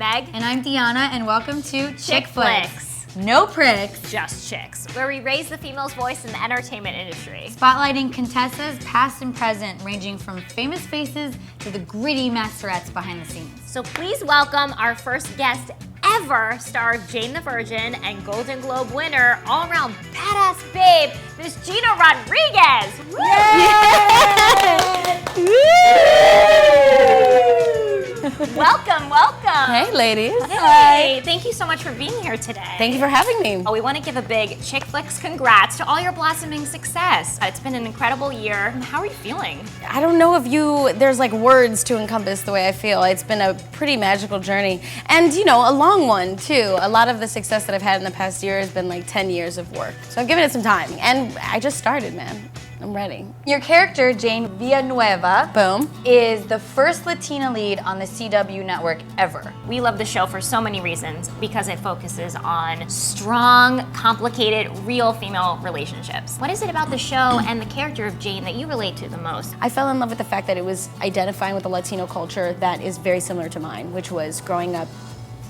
Meg. And I'm Deanna, and welcome to Chick Flicks. No pricks. Just chicks, where we raise the female's voice in the entertainment industry. Spotlighting contestants past and present, ranging from famous faces to the gritty masterettes behind the scenes. So please welcome our first guest ever, star Jane the Virgin and Golden Globe winner, all-around badass babe, Miss Gina Rodriguez. Welcome, welcome. Hey, ladies. Hey, thank you so much for being here today. Thank you for having me. We want to give a big Chick Flicks congrats to all your blossoming success. It's been an incredible year. How are you feeling? I don't know if there's like words to encompass the way I feel. It's been a pretty magical journey. And you know, a long one too. A lot of the success that I've had in the past year has been like 10 years of work. So I've given it some time. And I just started, man. I'm ready. Your character, Jane Villanueva, Boom, is the first Latina lead on the CW network ever. We love the show for so many reasons because it focuses on strong, complicated, real female relationships. What is it about the show and the character of Jane that you relate to the most? I fell in love with the fact that it was identifying with a Latino culture that is very similar to mine, which was growing up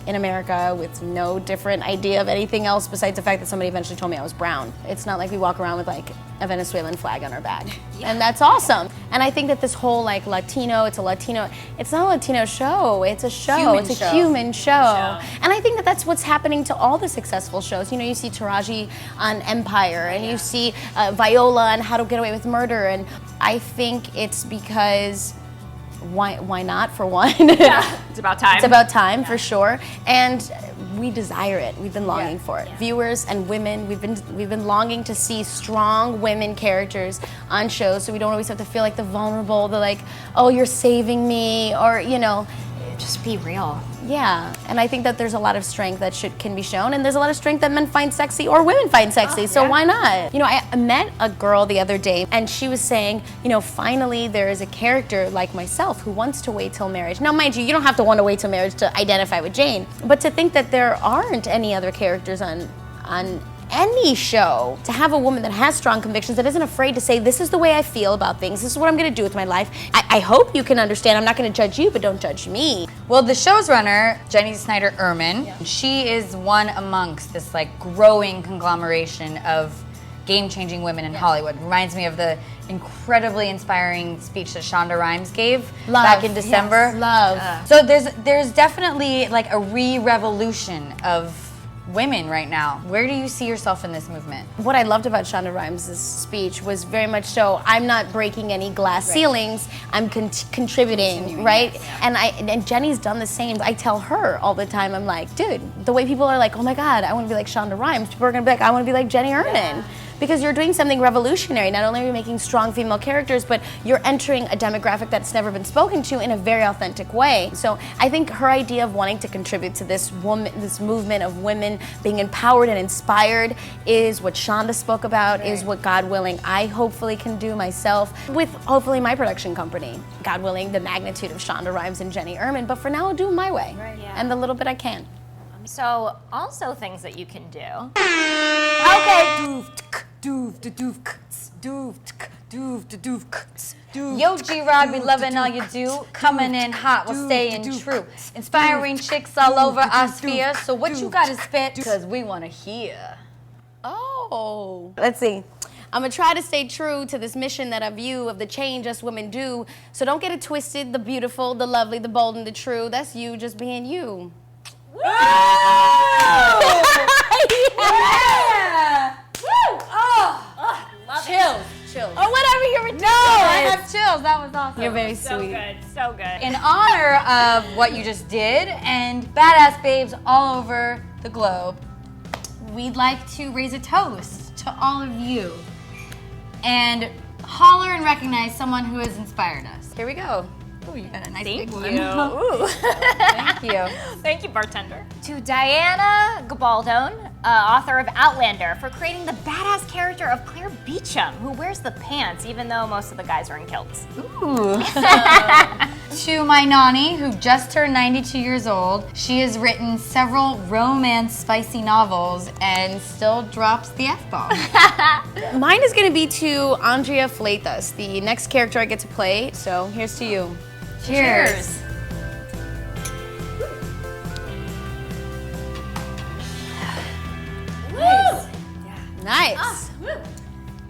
in America with no different idea of anything else besides the fact that somebody eventually told me I was brown. It's not like we walk around with like a Venezuelan flag on our back. Yeah. And that's awesome. And I think that this whole like Latino, it's not a Latino show, it's a show. It's a human show. And I think that that's what's happening to all the successful shows. You know, you see Taraji on Empire, and you see Viola on How to Get Away with Murder, and I think it's because why not, for one? Yeah, it's about time. It's about time, for sure. And we desire it. We've been longing for it. Viewers and women, we've been longing to see strong women characters on shows, so we don't always have to feel like the vulnerable, the like, oh, you're saving me, or you know, just be real. Yeah, and I think that there's a lot of strength that can be shown, and there's a lot of strength that men find sexy or women find sexy, so why not? You know, I met a girl the other day, and she was saying, you know, finally there is a character like myself who wants to wait till marriage. Now, mind you don't have to want to wait till marriage to identify with Jane, but to think that there aren't any other characters on any show, to have a woman that has strong convictions, that isn't afraid to say, this is the way I feel about things, this is what I'm gonna do with my life. I hope you can understand, I'm not gonna judge you, but don't judge me. Well, the show's runner, Jenny Snyder-Urman, she is one amongst this like growing conglomeration of game-changing women in Hollywood. Reminds me of the incredibly inspiring speech that Shonda Rhimes gave back in December. Yes, love. So there's definitely like a re-revolution of women right now. Where do you see yourself in this movement? What I loved about Shonda Rhimes' speech was very much so, I'm not breaking any glass ceilings, I'm contributing, right? And Jenny's done the same. I tell her all the time, I'm like, dude, the way people are like, oh my God, I want to be like Shonda Rhimes, people are going to be like, I want to be like Jenny Urman. Because you're doing something revolutionary. Not only are you making strong female characters, but you're entering a demographic that's never been spoken to in a very authentic way. So I think her idea of wanting to contribute to this movement of women being empowered and inspired is what Shonda spoke about, is what, God willing, I hopefully can do myself with hopefully my production company. God willing, the magnitude of Shonda Rhimes and Jenny Urman, but for now I'll do it my way. And the little bit I can. So, also things that you can do. Okay. Yo, G-Rod, we loving all you do. Coming in hot, we're staying true. Inspiring chicks all over our sphere. So what you gotta spit? Cause we wanna hear. Oh. Let's see. I'm gonna try to stay true to this mission that I view of the change us women do. So don't get it twisted, the beautiful, the lovely, the bold, and the true. That's you just being you. Woo! Yeah! Woo! Oh, chills. Or whatever you're doing. No, I have chills. That was awesome. You're very So sweet. good, so good. In honor of what you just did and badass babes all over the globe, we'd like to raise a toast to all of you and holler and recognize someone who has inspired us. Here we go. Oh, you got a nice big one. Ooh. Thank you. Thank you, bartender. To Diana Gabaldon, author of Outlander, for creating the badass character of Claire Beecham, who wears the pants even though most of the guys are in kilts. Ooh. To my nanny, who just turned 92 years old. She has written several romance spicy novels and still drops the F-bomb. Mine is gonna be to Andrea Fleitas, the next character I get to play. So here's to you. Cheers. Nice.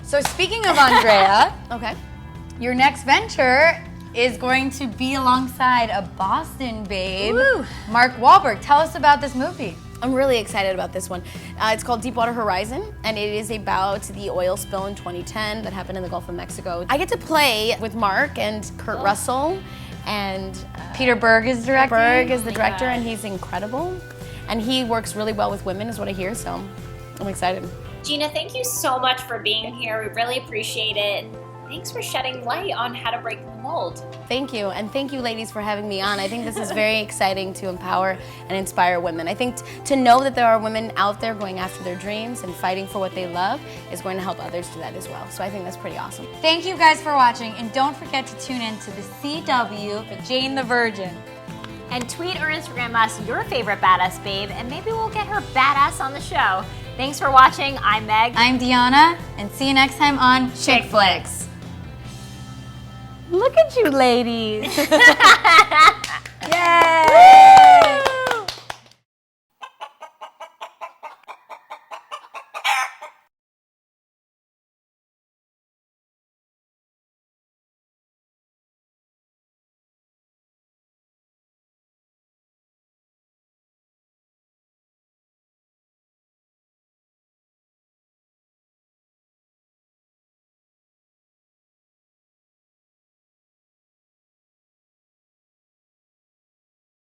So speaking of Andrea, Okay. your next venture is going to be alongside a Boston babe, Woo. Mark Wahlberg. Tell us about this movie. I'm really excited about this one. It's called Deepwater Horizon, and it is about the oil spill in 2010 that happened in the Gulf of Mexico. I get to play with Mark and Kurt Russell, and Peter Berg is directing. Berg is the director, and he's incredible. And he works really well with women, is what I hear, so I'm excited. Gina, thank you so much for being here. We really appreciate it. Thanks for shedding light on how to break the mold. Thank you, and thank you ladies for having me on. I think this is very exciting to empower and inspire women. I think to know that there are women out there going after their dreams and fighting for what they love is going to help others do that as well. So I think that's pretty awesome. Thank you guys for watching, and don't forget to tune in to the CW for Jane the Virgin. And tweet or Instagram us your favorite badass babe, and maybe we'll get her badass on the show. Thanks for watching. I'm Meg. I'm Deanna, and see you next time on Chick Flicks. Look at you ladies. Yay!